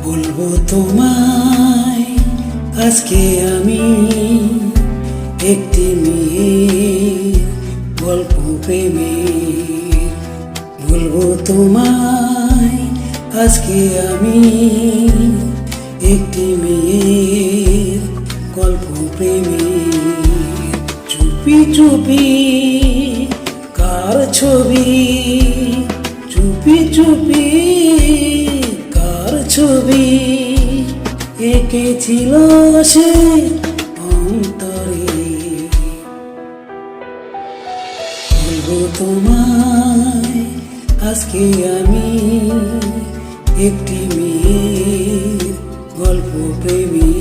বলবো তোমায় আজকে আমি একটি মেয়ের গল্প প্রেমের। বলবো তোমায় আজকে আমি একটি মেয়ের গল্প প্রেমের। চুপি চুপি কার ছবি, চুপি চুপি কার ছবি এঁকেছিল সে অন্তরে। বলবো তোমায় আজকে আমি একটি মেয়ের গল্প প্রেমের।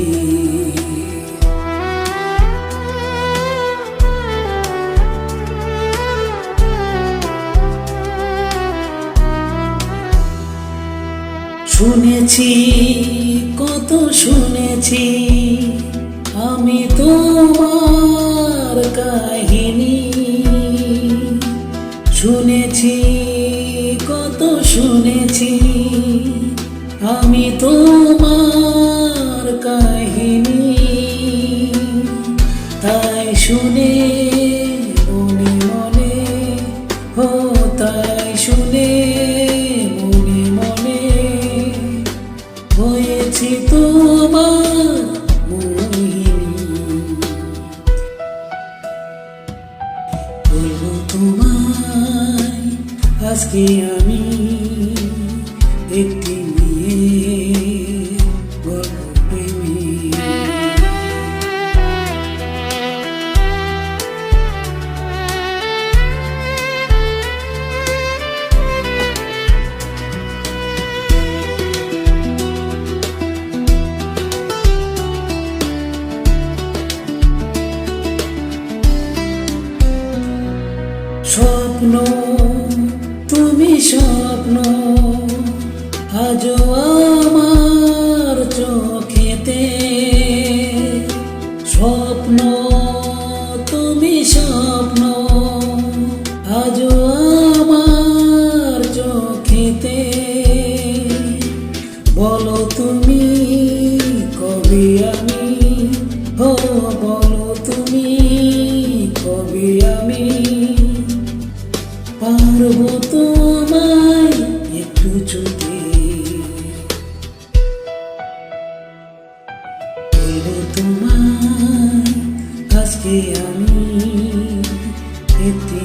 শুনেছি কত শুনেছি আমি তোমার কাহিনী, শুনেছি কত শুনেছি আমি তোমার কাহিনী। তাই শুনে মনে মনে হো, তাই শুনে মনে মনে হয়েছি তোমার মোহিনী। বলবো তোমায় আজকে আমি একটি মেয়ের গল্প প্রেমের। স্বপ্ন তুমি স্বপ্ন আজও আমার চোখেতে। স্বপ্ন তুমি স্বপ্ন আজও আমার চোখেতে। বলো তুমি কবে আমি, হো বলো তুমি কবে আমি পারবো তোমায় একটু চোখে। বলবো তোমায় আজকে আমি একটি